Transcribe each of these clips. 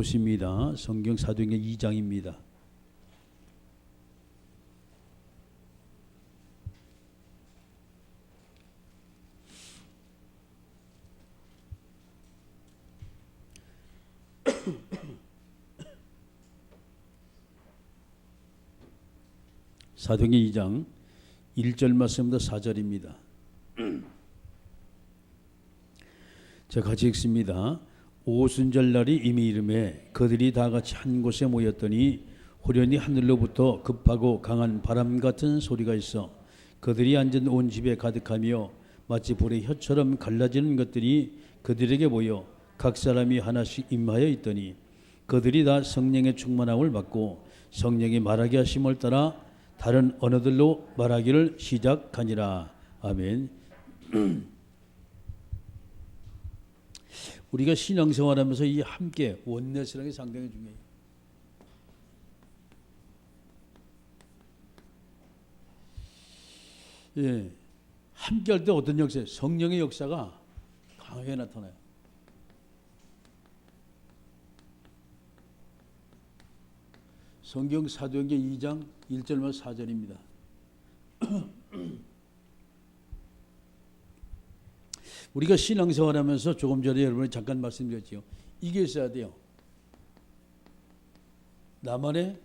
보십니다. 성경 사도행전 2장입니다. 사도행전 2장 1절 말씀부터 4절입니다. 자, 같이 읽습니다. 오순절날이 이미 이름에 그들이 다 같이 한 곳에 모였더니 호련히 하늘로부터 급하고 강한 바람 같은 소리가 있어 그들이 앉은 온 집에 가득하며 마치 불의 혀처럼 갈라지는 것들이 그들에게 보여 각 사람이 하나씩 임하여 있더니 그들이 다 성령의 충만함을 받고 성령이 말하게 하심을 따라 다른 언어들로 말하기를 시작하니라. 아멘. 우리가 신앙생활하면서 이 함께 원내스라는 게 상당히 중요해요. 예, 함께 할 때 어떤 역사, 성령의 역사가 강하게 나타나요. 성경 사도행전 2장 1절만 4절입니다. 우리가 신앙생활하면서 조금 전에 여러분이 잠깐 말씀드렸지요. 이게 있어야 돼요. 나만의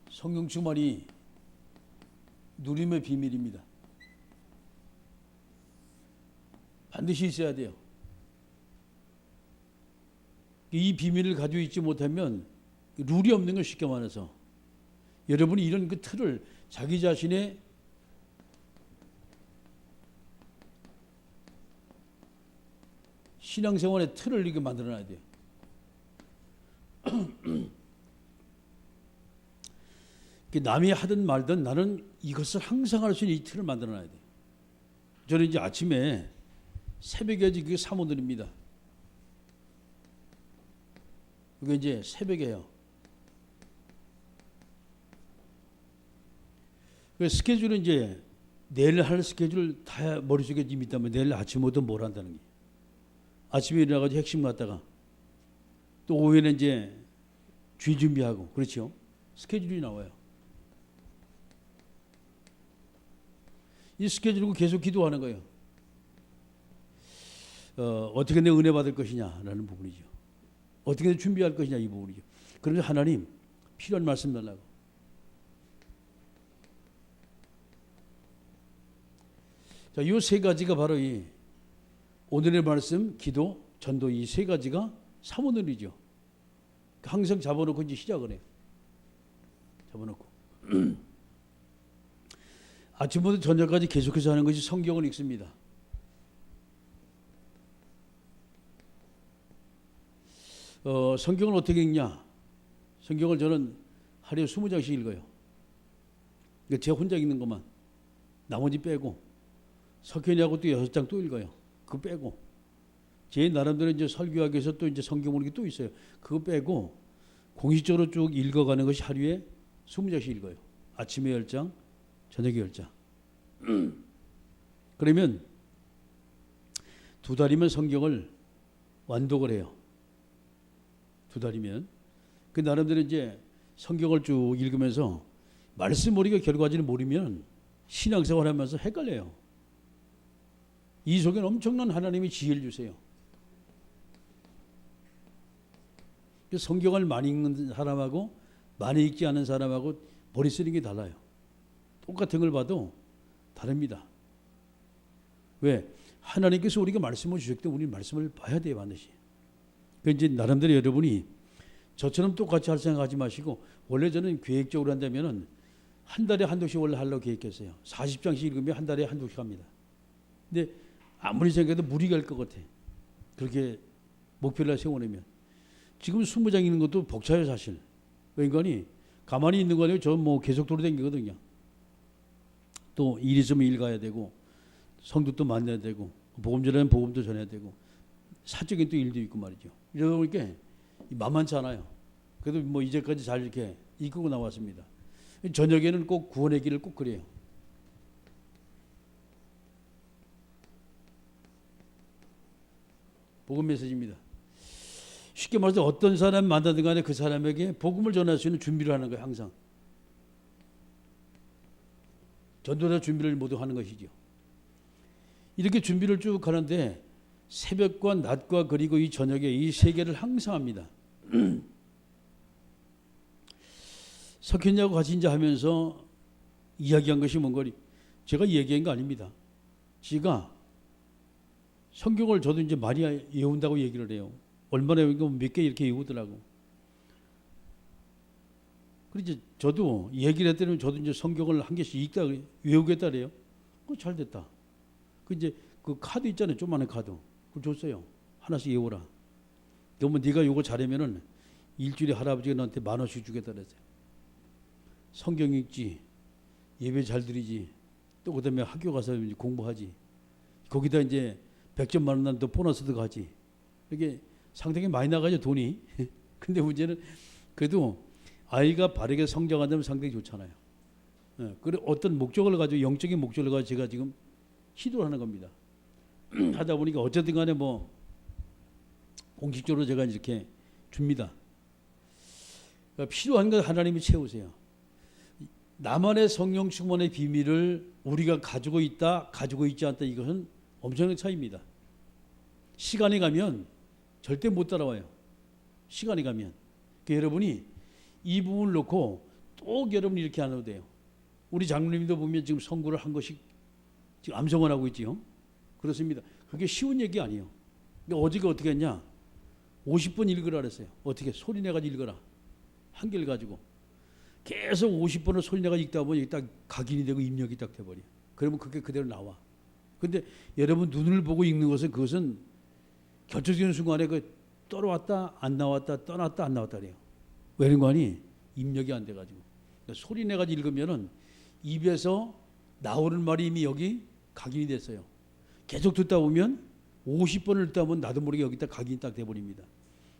성령 충만이 누림의 비밀입니다. 반드시 있어야 돼요. 이 비밀을 가지고 있지 못하면 룰이 없는 걸 쉽게 말해서 여러분이 이런 그 틀을 자기 자신의 신앙생활의 틀을 이렇게 만들어놔야 돼요. 남이 하든 말든 나는 이것을 항상 할 수 있는 이 틀을 만들어놔야 돼요. 저는 이제 아침에 새벽에 그게 사모드립니다. 그게 이제 새벽에 해요. 그 스케줄은 이제 내일 할 스케줄 다 머릿속에 이미 있다면 내일 아침부터 뭘 한다는 게. 아침에 일어나가지고 핵심 갖다가 또 오후에는 이제 주일 준비하고 그렇죠. 스케줄이 나와요. 이 스케줄이고 계속 기도하는 거예요. 어떻게 내 은혜 받을 것이냐라는 부분이죠. 어떻게 준비할 것이냐 이 부분이죠. 그래서 하나님 필요한 말씀 달라고. 자, 이 세 가지가 바로 이 오늘의 말씀, 기도, 전도 이 세 가지가 사모들이죠. 항상 잡아놓고 이제 시작을 해요. 잡아놓고 아침부터 저녁까지 계속해서 하는 것이 성경을 읽습니다. 성경을 어떻게 읽냐? 성경을 저는 하루에 20장씩 읽어요. 그러니까 제가 혼자 읽는 것만 나머지 빼고 석현이하고 또 6장 또 읽어요. 그거 빼고 제 나름대로 이제 설교하기 위해서 또 이제 성경 보는 게 또 있어요. 그거 빼고 공식적으로 쭉 읽어가는 것이 하루에 20장씩 읽어요. 아침에 10장, 저녁에 10장. 그러면 2달이면 성경을 완독을 해요. 2달이면 그 나름대로 이제 성경을 쭉 읽으면서 말씀 우리가 결과지를 모르면 신앙생활하면서 헷갈려요. 이 속에는 엄청난 하나님이 지혜를 주세요. 성경을 많이 읽는 사람하고 많이 읽지 않은 사람하고 머리 쓰는 게 달라요. 똑같은 걸 봐도 다릅니다. 왜? 하나님께서 우리가 말씀을 주셨기 때문에 우리 말씀을 봐야 돼요, 반드시. 그러니까 이제 나름대로 여러분이 저처럼 똑같이 할 생각하지 마시고 원래 저는 계획적으로 한다면은 한 달에 한두씩 원래 하려고 계획했어요. 40장씩 읽으면 한 달에 한두씩 합니다. 근데 아무리 생각해도 무리가 갈 것 같아. 그렇게 목표를 세워놓으면. 지금 20장 읽는 것도 벅차요, 사실. 왜냐하니 가만히 있는 거 아니고 저 뭐 계속 돌아다니거든요. 또 일 있으면 일 가야 되고 성도도 만나야 되고 복음 전하면 복음도 전해야 되고 사적인 또 일도 있고 말이죠. 이러다 보니까 만만치 않아요. 그래도 뭐 이제까지 잘 이렇게 이끌고 나왔습니다. 저녁에는 꼭 구원의 길을 꼭 그래요. 복음 메시지입니다. 쉽게 말해서 어떤 사람 만나든 간에 그 사람에게 복음을 전할 수 있는 준비를 하는 거예요. 항상 전도자 준비를 모두 하는 것이죠. 이렇게 준비를 쭉 하는데 새벽과 낮과 그리고 이 저녁에 이 세 개를 항상 합니다. 석현이하고 같이 이제 하면서 이야기한 것이 뭔가 제가 얘기한 거 아닙니다. 제가 성경을 저도 이제 많이 외운다고 얘기를 해요. 얼마나 외우면 몇 개 이렇게 외우더라고. 그래서 저도 얘기를 했더니 저도 이제 성경을 한 개씩 읽다 외우겠다 그래요. 잘 됐다. 그 이제 그 카드 있잖아요. 조그마한 카드. 그걸 줬어요. 하나씩 외우라. 그러면 네가 요거 잘하면은 일주일에 할아버지가 너한테 10,000원씩 주겠다 그랬어요. 성경 읽지, 예배 잘 드리지, 또 그다음에 학교 가서 공부하지. 거기다 이제 100점 많은 또 보너스도 가지. 이게 상당히 많이 나가죠 돈이. 근데 문제는 그래도 아이가 바르게 성장한다면 상당히 좋잖아요. 그래 어떤 목적을 가지고 영적인 목적을 가지고 제가 지금 시도를 하는 겁니다. 하다 보니까 어쨌든 간에 뭐 공식적으로 제가 이렇게 줍니다. 그러니까 필요한 것 하나님이 채우세요. 나만의 성령 충만의 비밀을 우리가 가지고 있다, 가지고 있지 않다, 이것은 엄청난 차이입니다. 시간이 가면 절대 못 따라와요. 시간이 가면. 그러니까 여러분이 이 부분을 놓고 또 여러분이 이렇게 안 해도 돼요. 우리 장로님도 보면 지금 선구를 한 것이 지금 암송을 하고 있지요. 그렇습니다. 그게 쉬운 얘기 아니에요. 그러니까 어제가 어떻게 했냐? 50번 읽으라 그랬어요. 어떻게? 소리내가지고 읽어라. 한 개를 가지고. 계속 50번을 소리내가 읽다 보니 딱 각인이 되고 입력이 딱 돼버려. 그러면 그게 그대로 나와. 근데 여러분 눈을 보고 읽는 것은 그것은 결정적인 순간에 그 떨어왔다 안 나왔다 떠났다 안 나왔다 그래요. 왜 그런 거 아니? 입력이 안 돼가지고. 그러니까 소리내가지고 읽으면은 입에서 나오는 말이 이미 여기 각인이 됐어요. 계속 듣다 보면 50번을 듣다 보면 나도 모르게 여기다 각인이 딱 돼버립니다.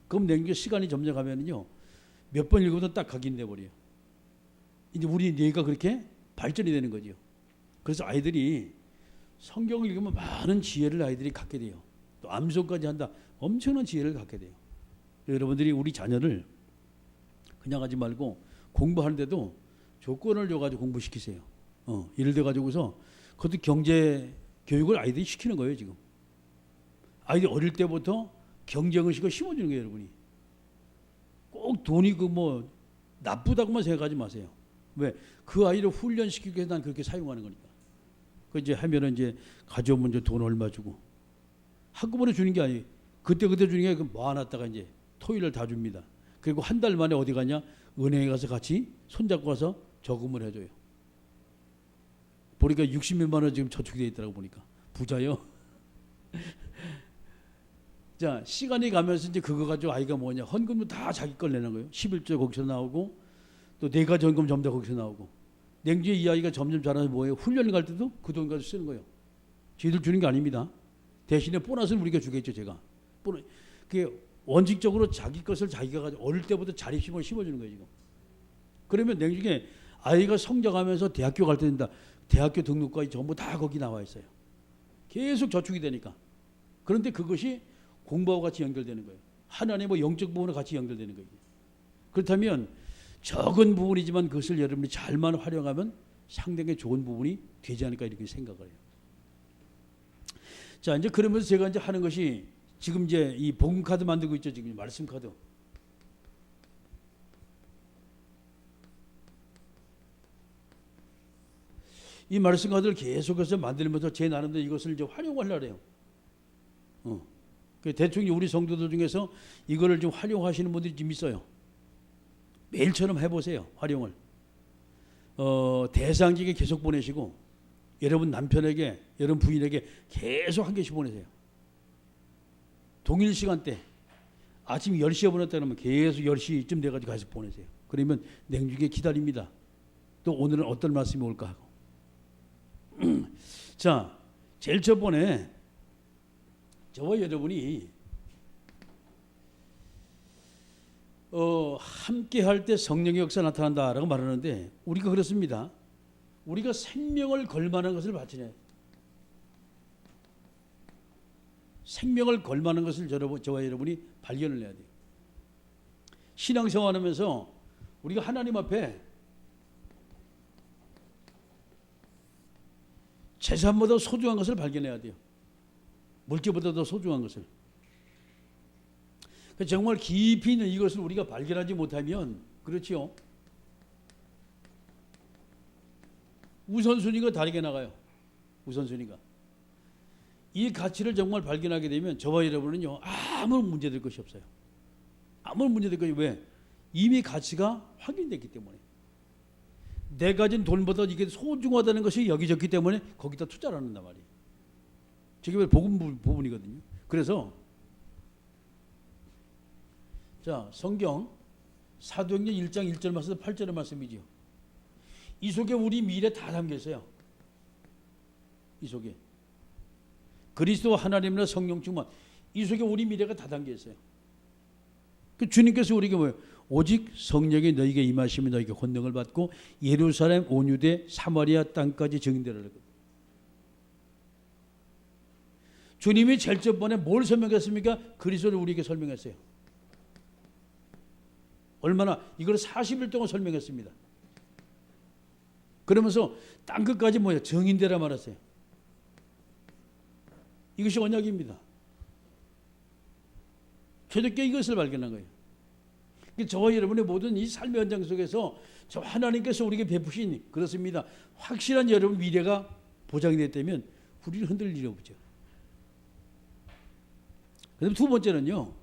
그럼 내게 시간이 점점 가면은요 몇 번 읽어도 딱 각인이 돼버려요. 이제 우리 뇌가 그렇게 발전이 되는 거죠. 그래서 아이들이 성경을 읽으면 많은 지혜를 아이들이 갖게 돼요. 또 암송까지 한다. 엄청난 지혜를 갖게 돼요. 여러분들이 우리 자녀를 그냥 하지 말고 공부하는데도 조건을 줘가지고 공부시키세요. 예를 들어가지고서 그것도 경제 교육을 아이들이 시키는 거예요 지금. 아이들 어릴 때부터 경제의식을 심어주는 거예요 여러분이. 꼭 돈이 그 뭐 나쁘다고만 생각하지 마세요. 왜? 그 아이를 훈련시키기 위해서 난 그렇게 사용하는 거니까. 그 이제 하면은 이제 가져오면 이제 돈 얼마 주고 한꺼번에 주는 게 아니에요. 그때 주는 게 모아놨다가 이제 토요일을 다 줍니다. 그리고 한 달 만에 어디 가냐? 은행에 가서 같이 손잡고 가서 저금을 해줘요. 보니까 60몇만 원 지금 저축이 돼 있더라고 보니까. 부자요. 자, 시간이 가면서 이제 그거 가지고 아이가 뭐냐? 헌금도 다 자기 걸 내는 거예요. 11조 거기서 나오고 또 내가 헌금 전부 다 거기서 나오고. 냉주에 이 아이가 점점 자라서 뭐예요? 훈련을 갈 때도 그 돈 가지고 쓰는 거예요. 쟤들 주는 게 아닙니다. 대신에 보너스는 우리가 주겠죠, 제가. 그게 원칙적으로 자기 것을 자기가 가지고 어릴 때부터 자립심을 심어주는 거예요, 지금. 그러면 냉중에 아이가 성장하면서 대학교 갈 때 된다. 대학교 등록까지 전부 다 거기 나와 있어요. 계속 저축이 되니까. 그런데 그것이 공부하고 같이 연결되는 거예요. 하나님의 영적 부분과 같이 연결되는 거예요. 그렇다면 적은 부분이지만 그것을 여러분이 잘만 활용하면 상당히 좋은 부분이 되지 않을까 이렇게 생각을 해요. 자, 이제 그러면서 제가 이제 하는 것이 지금 이제 이 복음 카드 만들고 있죠. 지금 말씀 카드. 이 말씀 카드를 계속해서 만들면서 제 나름대로 이것을 이제 활용하려고 해요. 대충 우리 성도들 중에서 이거를 좀 활용하시는 분들이 좀 있어요. 매일처럼 해보세요. 활용을. 대상직에 계속 보내시고 여러분 남편에게 여러분 부인에게 계속 한 개씩 보내세요. 동일 시간대 아침 10시에 보냈다 그러면 계속 10시쯤 돼가지고 가서 보내세요. 그러면 냉중에 기다립니다. 또 오늘은 어떤 말씀이 올까 하고. 자, 제일 첫 번에 저와 여러분이 함께 할 때 성령의 역사 나타난다라고 말하는데 우리가 그렇습니다. 우리가 생명을 걸 만한 것을 바치네. 생명을 걸마는 것을 저와 여러분이 발견을 해야 돼요. 신앙생활하면서 우리가 하나님 앞에 재산보다 소중한 것을 발견해야 돼요. 물질보다 더 소중한 것을. 정말 깊이 있는 이것을 우리가 발견하지 못하면 그렇지요. 우선순위가 다르게 나가요. 우선순위가. 이 가치를 정말 발견하게 되면 저와 여러분은요 아무 문제될 것이 없어요. 아무 문제될 것이 왜? 이미 가치가 확인됐기 때문에. 내 가진 돈보다 이게 소중하다는 것이 여기졌기 때문에 거기다 투자를 한단 말이에요. 저게 복음 부분이거든요. 그래서 자 성경 사도행전 1장 1절 말씀 8절의 말씀이지요. 이 속에 우리 미래 다 담겨 있어요. 이 속에 그리스도 하나님이나 성령 충만 이 속에 우리 미래가 다 담겨 있어요. 그 주님께서 우리에게 뭐예요? 오직 성령이 너희에게 임하시면 너희에게 권능을 받고 예루살렘 온 유대 사마리아 땅까지 증인되라. 주님이 제일 첫번에 뭘 설명했습니까? 그리스도를 우리에게 설명했어요. 얼마나? 이걸 40일 동안 설명했습니다. 그러면서 땅 끝까지 뭐예요? 증인되라 말했어요. 이것이 언약입니다. 초대교회 이것을 발견한 거예요. 저와 여러분의 모든 이 삶의 현장 속에서 저 하나님께서 우리에게 베푸신 그렇습니다. 확실한 여러분 미래가 보장이 됐다면 우리는 흔들릴 일 없죠. 그다음 두 번째는요.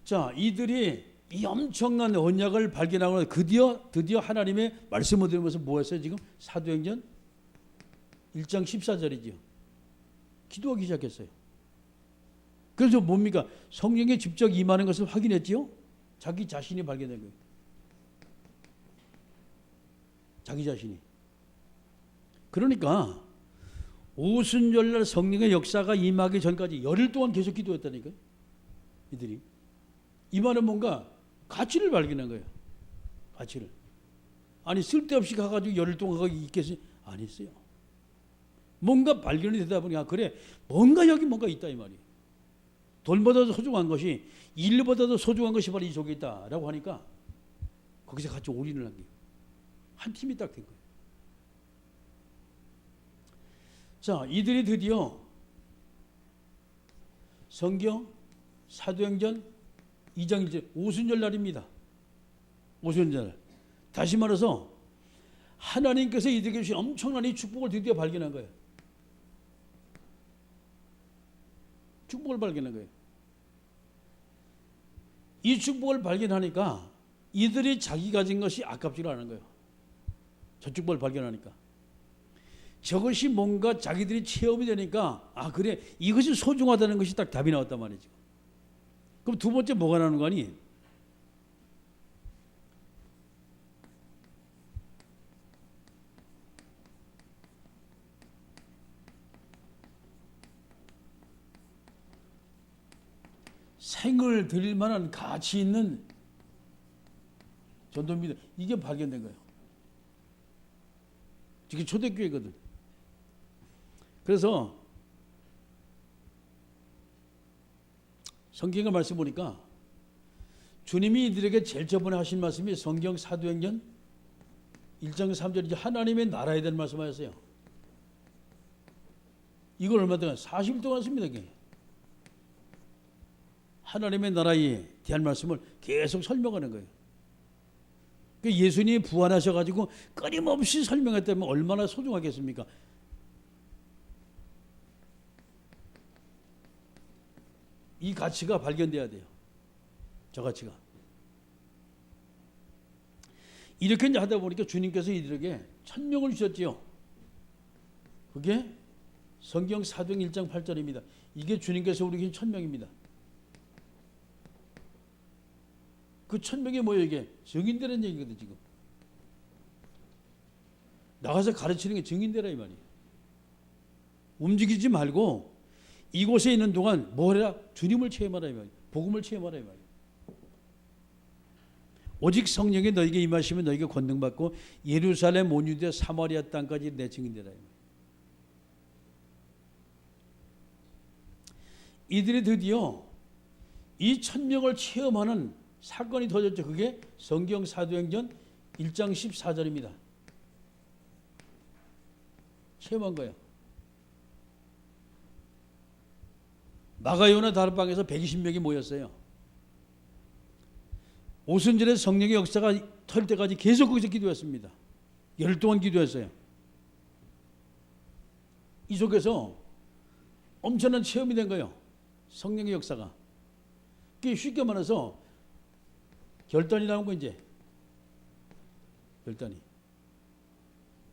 자, 이들이 이 엄청난 언약을 발견하고 드디어 하나님의 말씀을 들으면서 뭐 했어요? 지금 사도행전 1장 14절이죠. 기도하기 시작했어요. 그래서 뭡니까? 성령이 직접 임하는 것을 확인했지요. 자기 자신이 발견된 거예요. 자기 자신이. 그러니까 오순절날 성령의 역사가 임하기 전까지 열흘 동안 계속 기도했다니까요. 이들이. 이 말은 뭔가 가치를 발견한 거예요. 가치를. 아니 쓸데없이 가가지고 열흘 동안 거기 있겠어요? 안 했어요. 뭔가 발견이 되다 보니까 그래 뭔가 여기 뭔가 있다 이 말이에요. 돈보다도 소중한 것이 일보다도 소중한 것이 바로 이 속에 있다라고 하니까 거기서 같이 올인을 한 거예요. 한 팀이 딱 된 거예요. 자, 이들이 드디어 성경 사도행전 2장 1절 오순절 날입니다. 오순절. 다시 말해서 하나님께서 이들에게 주신 엄청난 이 축복을 드디어 발견한 거예요. 축복을 발견한 거예요. 이 축복을 발견하니까 이들이 자기 가진 것이 아깝지가 않은 거예요. 저 축복을 발견하니까. 저것이 뭔가 자기들이 체험이 되니까 아 그래 이것이 소중하다는 것이 딱 답이 나왔단 말이죠. 그럼 두 번째 뭐가 나오는 거 아니? 생을 드릴 만한 가치 있는 전도입니다. 이게 발견된 거예요. 이게 초대교회거든. 그래서 성경의 말씀 보니까 주님이 이들에게 제일 저번에 하신 말씀이 성경 사도행전 1장 3절 이제 하나님의 나라에 대한 말씀하셨어요. 이걸 얼마 동안 40일 동안 했습니다. 이게. 하나님의 나라에 대한 말씀을 계속 설명하는 거예요. 예수님이 부활하셔가지고 끊임없이 설명했다면 얼마나 소중하겠습니까? 이 가치가 발견돼야 돼요. 저 가치가. 이렇게 이제 하다 보니까 주님께서 이들에게 천명을 주셨지요. 그게 성경 사도행 1장 8절입니다. 이게 주님께서 우리에게 천명입니다. 그 천명이 뭐예요 이게? 증인되는 얘기거든 지금. 나가서 가르치는 게 증인되라 이 말이에요. 움직이지 말고 이곳에 있는 동안 뭐 해라? 주님을 체험하라 이 말이에요. 복음을 체험하라 이 말이에요. 오직 성령이 너에게 임하시면 너에게 권능 받고 예루살렘 온 유대 사마리아 땅까지 내 증인되라 이 말이에요. 이들이 드디어 이 1000명을 체험하는 사건이 터졌죠. 그게 성경 사도행전 1장 14절입니다. 체험한 거예요. 마가요나 다락방에서 120명이 모였어요. 오순절에 성령의 역사가 털 때까지 계속 거기서 기도했습니다. 열흘 동안 기도했어요. 이 속에서 엄청난 체험이 된 거예요. 성령의 역사가. 그게 쉽게 말해서 결단이 나온 거 이제. 결단이.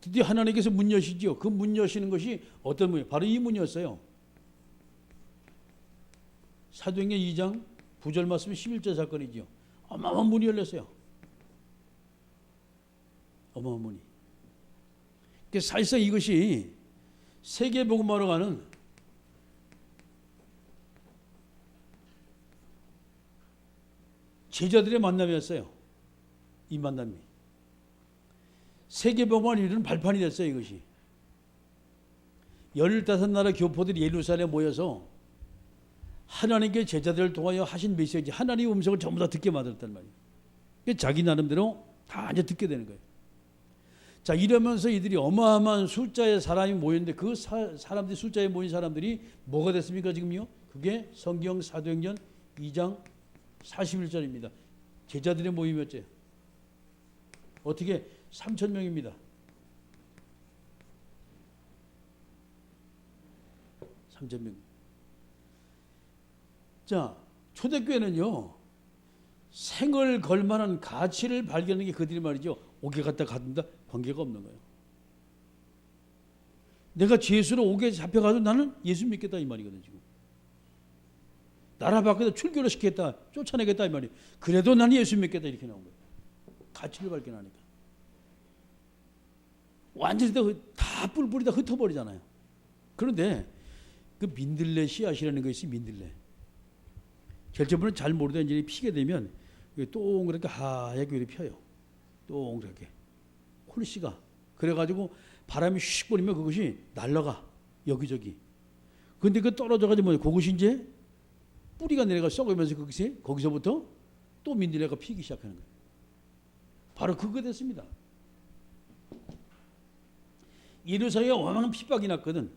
드디어 하나님께서 문 여시죠. 그 문 여시는 것이 어떤 문이에요? 바로 이 문이었어요. 사도행전 2장 9절 말씀 11절 사건이죠. 어마어마한 문이 열렸어요. 어마어마한 문이. 그래서 사실상 이것이 세계복음화로 가는 제자들의 만남이었어요. 이 만남이. 세계복음화를 이루는 발판이 됐어요. 이것이. 15나라 교포들이 예루살렘에 모여서 하나님께 제자들을 통하여 하신 메시지, 하나님의 음성을 전부 다 듣게 만들었단 말이에요. 자기 나름대로 다 이제 듣게 되는 거예요. 자, 이러면서 이들이 어마어마한 숫자의 사람이 모였는데 그 사람들이 숫자에 모인 사람들이 뭐가 됐습니까 지금요? 그게 성경 사도행전 2장 41절입니다. 제자들의 모임이었죠. 어떻게 3,000명입니다. 3,000명. 자, 초대교회는요, 생을 걸만한 가치를 발견하는 게 그들이 말이죠. 옥에 갔다 간다 관계가 없는 거예요. 내가 죄수로 옥에 잡혀가도 나는 예수 믿겠다 이 말이거든 지금. 나라 밖에서 출교를 시키겠다, 쫓아내겠다 이 말이에요. 그래도 나는 예수 믿겠다 이렇게 나온 거예요. 가치를 발견하니까. 완전히 다 뿔뿔이 다 흩어버리잖아요. 그런데 그 민들레 씨앗이라는 것이 민들레. 결정부는 잘 모르다 이제 피게 되면 동그랗게 하얗게 이렇게 펴요. 동그랗게. 홀씨가. 그래가지고 바람이 슉 불면 그것이 날아가. 여기저기. 근데 그 떨어져가지고 그것이 이제 뿌리가 내려가 썩으면서 거기서부터 또 민들레가 피기 시작하는 거예요. 바로 그거 됐습니다. 예루살렘에 어마어마한 핍박이 났거든.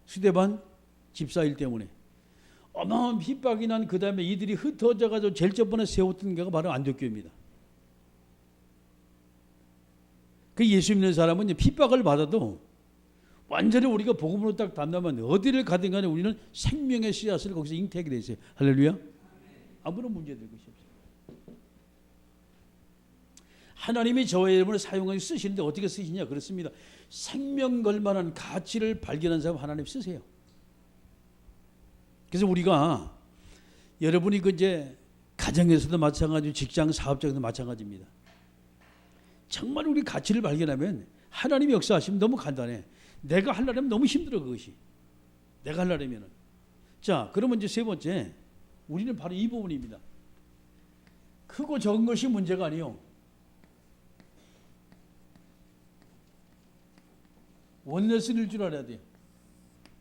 스데반 집사일 때문에. 어마어마한 핍박이 난 그 다음에 이들이 흩어져가지고 제일 첫번에 세웠던 게가 바로 안독교입니다. 그 예수 믿는 사람은 핍박을 받아도 완전히 우리가 복음으로 딱 담담한 어디를 가든 간에 우리는 생명의 씨앗을 거기서 잉태하게 돼 있어요. 할렐루야. 아무런 문제될 것이 없어요. 하나님이 저의 이름을 사용하여 쓰시는데 어떻게 쓰시냐? 그렇습니다. 생명 걸만한 가치를 발견한 사람 하나님 쓰세요. 그래서 우리가 여러분이 그 이제 가정에서도 마찬가지고 직장 사업장에서도 마찬가지입니다. 정말 우리 가치를 발견하면 하나님이 역사하시면 너무 간단해. 내가 하려면 너무 힘들어 그것이. 내가 하려면은. 자, 그러면 이제 세 번째 우리는 바로 이 부분입니다. 크고 적은 것이 문제가 아니요. 원내스일 줄 알아야 돼요.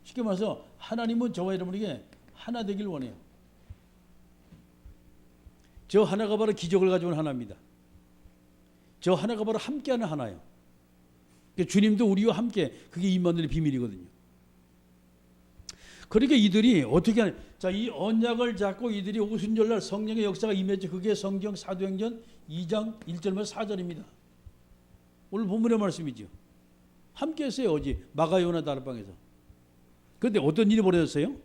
쉽게 말해서 하나님은 저와 여러분에게 하나 되길 원해요. 저 하나가 바로 기적을 가져온 하나입니다. 저 하나가 바로 함께하는 하나예요. 주님도 우리와 함께 그게 임마누엘의 비밀이거든요. 그러니까 이들이 어떻게 하냐? 자, 이 언약을 잡고 이들이 오순절날 성령의 역사가 임했죠. 그게 성경 사도행전 2장 1절부터 4절입니다. 오늘 본문의 말씀이죠. 함께 했어요. 어제 마가요나 다락방에서. 그런데 어떤 일이 벌어졌어요?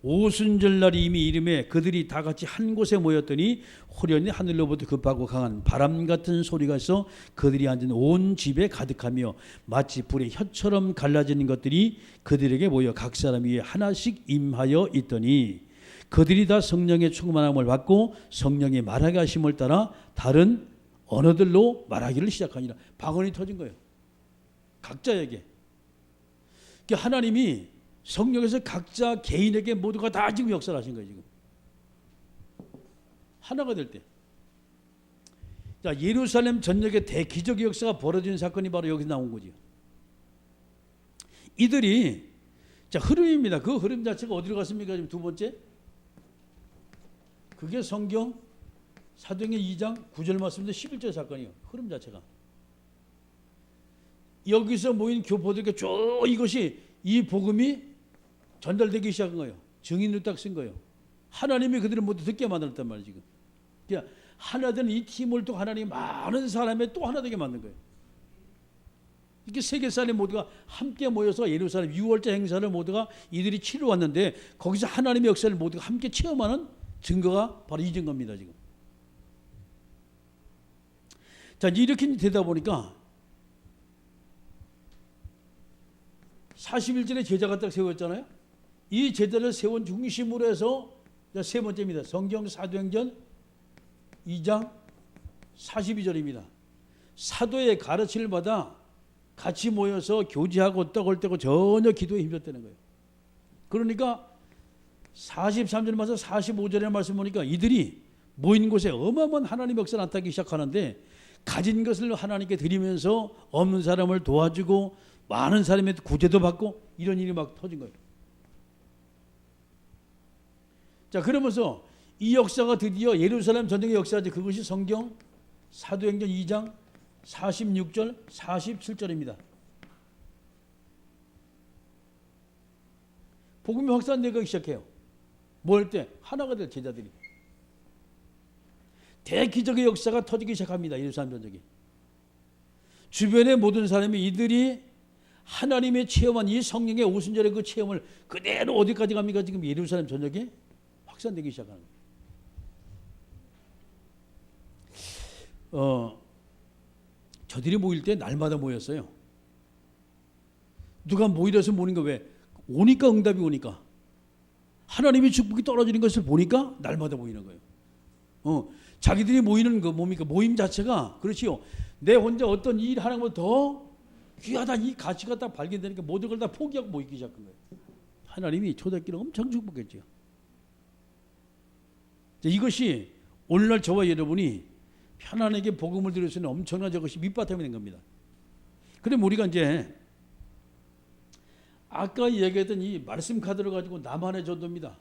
오순절날이 이미 이름에 그들이 다 같이 한 곳에 모였더니 호련히 하늘로부터 급하고 강한 바람 같은 소리가 있어 그들이 앉은 온 집에 가득하며 마치 불의 혀처럼 갈라지는 것들이 그들에게 모여 각 사람 위에 하나씩 임하여 있더니 그들이 다 성령의 충만함을 받고 성령의 말하게 하심을 따라 다른 언어들로 말하기를 시작하니라. 방언이 터진 거예요. 각자에게. 그러니까 하나님이 성령에서 각자 개인에게 모두가 다 지금 역사를 하신 거예요. 지금 하나가 될 때. 자, 예루살렘 전역에 대기적의 역사가 벌어진 사건이 바로 여기서 나온 거죠. 이들이 자 흐름입니다. 그 흐름 자체가 어디로 갔습니까? 지금 두 번째 그게 성경 사도행전 2장 9절 말씀인데 11절 사건이에요. 흐름 자체가. 여기서 모인 교포들에게 쭉 이것이 이 복음이 전달되기 시작한 거예요. 증인으로 딱 쓴 거예요. 하나님이 그들을 모두 듣게 만들었단 말이에요. 지금. 그러니까 하나 되는 이 팀을 또 하나님이 많은 사람의 또 하나 되게 만든 거예요. 이렇게 세계 사람 모두가 함께 모여서 예루살렘 6월절 행사를 모두가 이들이 치러 왔는데 거기서 하나님의 역사를 모두가 함께 체험하는 증거가 바로 이 증거입니다. 지금. 자, 이렇게 되다 보니까 41절에 제자가 딱 세웠잖아요. 이 제자를 세운 중심으로 해서 세 번째입니다. 성경 사도행전 2장 42절입니다. 사도의 가르침을 받아 같이 모여서 교제하고 떡을 떼고 전혀 기도에 힘줬다는 거예요. 그러니까 43절 말씀 45절의 말씀 보니까 이들이 모인 곳에 어마어마한 하나님의 역사가 나타나기 시작하는데 가진 것을 하나님께 드리면서 없는 사람을 도와주고 많은 사람의 구제도 받고 이런 일이 막 터진 거예요. 자, 그러면서 이 역사가 드디어 예루살렘 전쟁의 역사지. 그것이 성경 사도행전 2장 46절 47절입니다. 복음이 확산되기 시작해요. 뭐 할 때? 하나가 될 제자들이. 대기적의 역사가 터지기 시작합니다. 예루살렘 전쟁이. 주변의 모든 사람이 이들이 하나님의 체험한 이 성령의 오순절의 그 체험을 그대로 어디까지 갑니까? 지금 예루살렘 전역에 확산되기 시작하는 거예요. 저들이 모일 때 날마다 모였어요. 누가 모이려서 모이는 거 왜? 오니까 응답이 오니까. 하나님의 축복이 떨어지는 것을 보니까 날마다 모이는 거예요. 자기들이 모이는 거 뭡니까? 모임 자체가 그렇지요. 내 혼자 어떤 일 하는 것보다 더 귀하다 이 가치가 딱 발견되니까 모든 걸 다 포기하고 모이기 시작한 거예요. 하나님이 초대교회를 엄청 축복했죠. 이것이 오늘날 저와 여러분이 편안하게 복음을 들을 수 있는 엄청난 저것이 밑바탕이 된 겁니다. 그럼 우리가 이제 아까 얘기했던 이 말씀 카드를 가지고 나만의 전도입니다.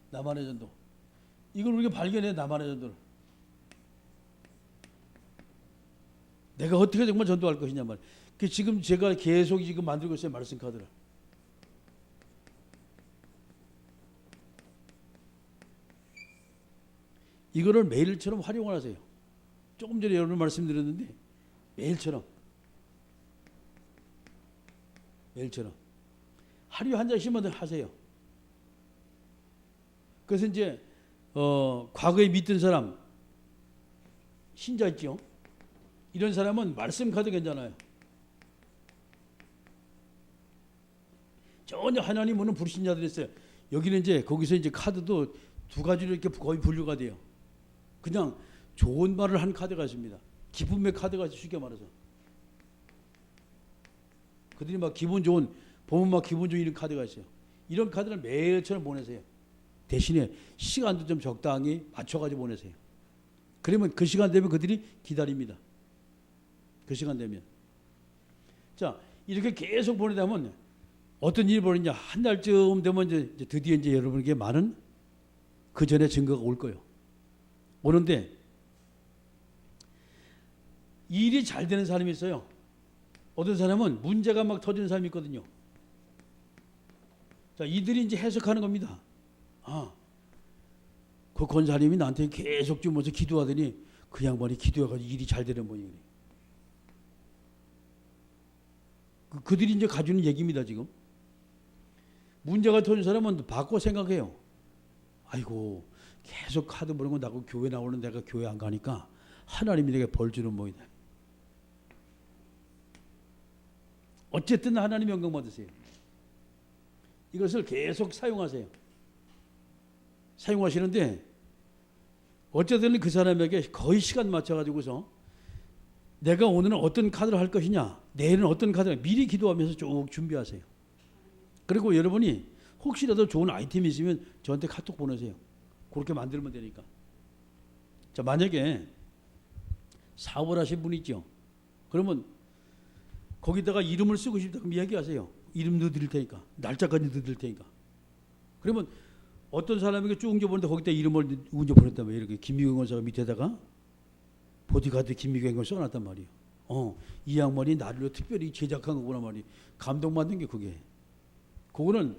나만의 전도. 이걸 우리가 발견해. 나만의 전도를. 내가 어떻게 정말 전도할 것이냐 말이에요. 지금 제가 계속 지금 만들고 있어요. 말씀 카드를. 이거를 매일처럼 활용을 하세요. 조금 전에 여러분 말씀드렸는데 매일처럼 하루에 한 장씩만 하세요. 그래서 이제 과거에 믿던 사람 신자 있죠. 이런 사람은 말씀 카드 괜찮아요. 전혀 하나님은 불신자들이 있어요. 여기는 이제 거기서 이제 카드도 두 가지로 이렇게 거의 분류가 돼요. 그냥 좋은 말을 한 카드가 있습니다. 기쁨의 카드가 쉽게 말해서. 그들이 막 기분 좋은, 보면 막 기분 좋은 이런 카드가 있어요. 이런 카드를 매일처럼 보내세요. 대신에 시간도 좀 적당히 맞춰가지고 보내세요. 그러면 그 시간 되면 그들이 기다립니다. 그 시간 되면. 자, 이렇게 계속 보내다 보면 어떤 일이 벌어지냐. 한 달쯤 되면 이제 드디어 이제 여러분에게 많은 그 전에 증거가 올 거예요. 오는데 일이 잘 되는 사람이 있어요. 어떤 사람은 문제가 막 터지는 사람이 있거든요. 자, 이들이 이제 해석하는 겁니다. 그 권사님이 나한테 계속 주면서 기도하더니 그 양반이 기도해가지고 일이 잘 되는 모양이래. 그들이 이제 가지는 얘기입니다, 지금. 문제가 터진 사람은 바꿔 생각해요. 아이고, 계속 카드 보는 거 나고 교회 나오는 내가 교회 안 가니까 하나님이 내게 벌 주는 모이다. 어쨌든 하나님 영광 받으세요. 이것을 계속 사용하세요. 사용하시는데 어쨌든 그 사람에게 거의 시간 맞춰가지고서 내가 오늘은 어떤 카드를 할 것이냐, 내일은 어떤 카드를 미리 기도하면서 쭉 준비하세요. 그리고 여러분이 혹시라도 좋은 아이템이 있으면 저한테 카톡 보내세요. 그렇게 만들면 되니까. 자, 만약에 사업을 하신 분이 있죠. 그러면 거기다가 이름을 쓰고 싶다 그럼 이야기하세요. 이름 넣어드릴 테니까. 날짜까지 넣어드릴 테니까. 그러면 어떤 사람에게 쭉 옮겨보는데 거기다 이름을 옮겨보냈다며. 이렇게 김미경 원사가 밑에다가 보디가드 김미경을 써놨단 말이에요. 이 양반이 나를 특별히 제작한 거구나 말이에요. 감동받는 게 그게. 그거는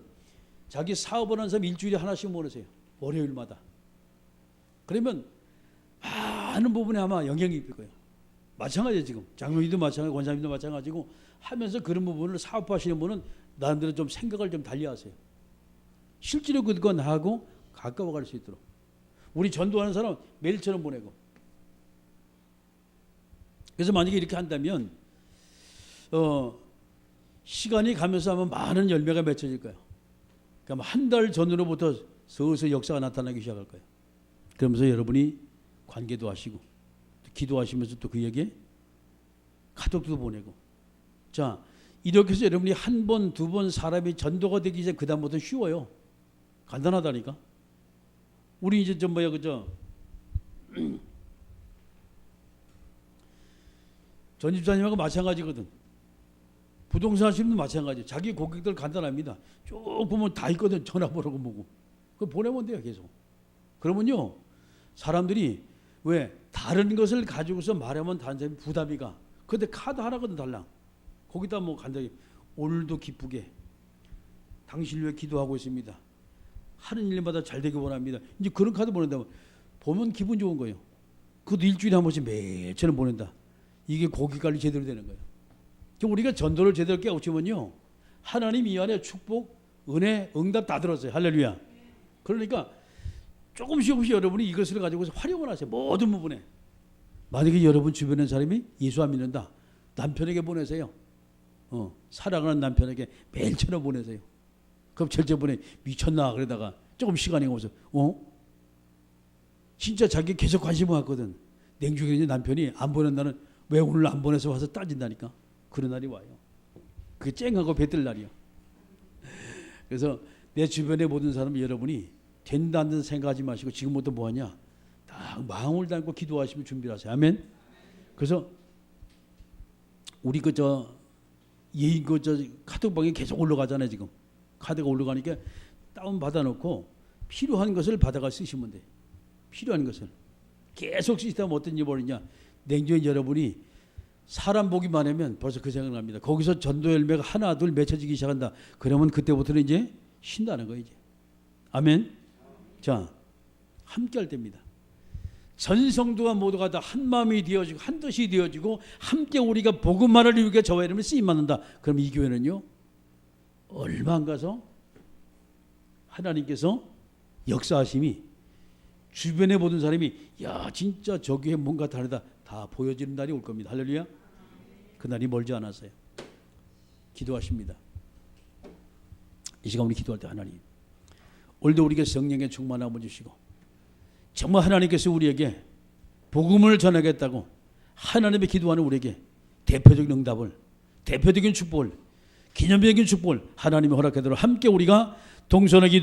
자기 사업을 하는 사람 일주일에 하나씩 보내세요. 월요일마다. 그러면 많은 부분에 아마 영향이 있을 거예요. 마찬가지예요. 지금 장로님도 마찬가지고 권사님도 마찬가지고 하면서 그런 부분을 사업하시는 분은 나름대로 좀 생각을 좀 달리하세요. 실제로 그건 하고 가까워갈 수 있도록. 우리 전도하는 사람 메일처럼 보내고. 그래서 만약에 이렇게 한다면 시간이 가면서 하면 많은 열매가 맺혀질 거예요. 그럼 한 달 전으로부터 서서히 역사가 나타나기 시작할 거예요. 그러면서 여러분이 관계도 하시고 기도하시면서 또 그에게 카톡도 보내고. 자, 이렇게 해서 여러분이 한 번, 두 번 사람이 전도가 되기 전에 그 다음부터 쉬워요. 간단하다니까. 우리 이제 좀 전 집사님하고 마찬가지거든. 부동산 하시는 분도 마찬가지. 자기 고객들 간단합니다. 쭉 보면 다 있거든. 전화번호고 뭐고. 그거 보내면 돼요. 계속. 그러면요. 사람들이 왜 다른 것을 가지고서 말하면 다른 사람이 부담이 가. 근데 카드 하나거든 달랑. 거기다 뭐 간단히 오늘도 기쁘게 당신을 위해 기도하고 있습니다. 하는 일마다 잘 되길 원합니다. 이제 그런 카드 보낸다면 보면 기분 좋은 거예요. 그것도 일주일에 한 번씩 매일처럼 보낸다. 이게 고객 관리 제대로 되는 거예요. 우리가 전도를 제대로 깨우치면요. 하나님 이 안에 축복, 은혜, 응답 다 들었어요. 할렐루야. 그러니까 조금씩 여러분이 이것을 가지고서 활용을 하세요. 모든 부분에. 만약에 여러분 주변에 사람이 예수 안 믿는다. 남편에게 보내세요. 사랑하는 남편에게 매일처럼 보내세요. 그럼 절대번에 미쳤나 그러다가 조금 시간이 오면서 진짜 자기 계속 관심을 갖거든. 냉중에 남편이 안 보낸다는 왜 오늘 안 보내서 와서 따진다니까. 그런 날이 와요. 그게 쨍하고 뱉을 날이요. 그래서 내 주변의 모든 사람 여러분이 된다는 생각하지 마시고 지금부터 뭐하냐. 딱 마음을 담고 기도하시면 준비를 하세요. 아멘. 그래서 우리 카톡방에 계속 올라가잖아요. 지금 카드가 올라가니까 다운 받아놓고 필요한 것을 받아가 쓰시면 돼. 필요한 것을 계속 쓰시다 보면 어떤 일이 벌이냐. 냉정히 여러분이 사람 보기 많으면 벌써 그 생각납니다. 거기서 전도 열매가 하나 둘 맺혀지기 시작한다. 그러면 그때부터는 이제 쉰다는 거예요. 이제. 아멘. 자, 함께 할 때입니다. 전 성도가 모두가 다 한 마음이 되어지고 한 뜻이 되어지고 함께 우리가 복음만을 이루게 저와 이름을 쓰임 받는다. 그럼 이 교회는요 얼마 안 가서 하나님께서 역사하심이 주변에 모든 사람이 야 진짜 저 교회 뭔가 다르다 다 보여지는 날이 올 겁니다. 할렐루야. 그날이 멀지 않았어요. 기도하십니다. 이 시간 우리 기도할 때 하나님 오늘도 우리에게 성령의 충만함을 주시고 정말 하나님께서 우리에게 복음을 전하겠다고 하나님의 기도하는 우리에게 대표적인 응답을 대표적인 축복을 기념적인 축복을 하나님이 허락하도록 함께 우리가 동선의 기도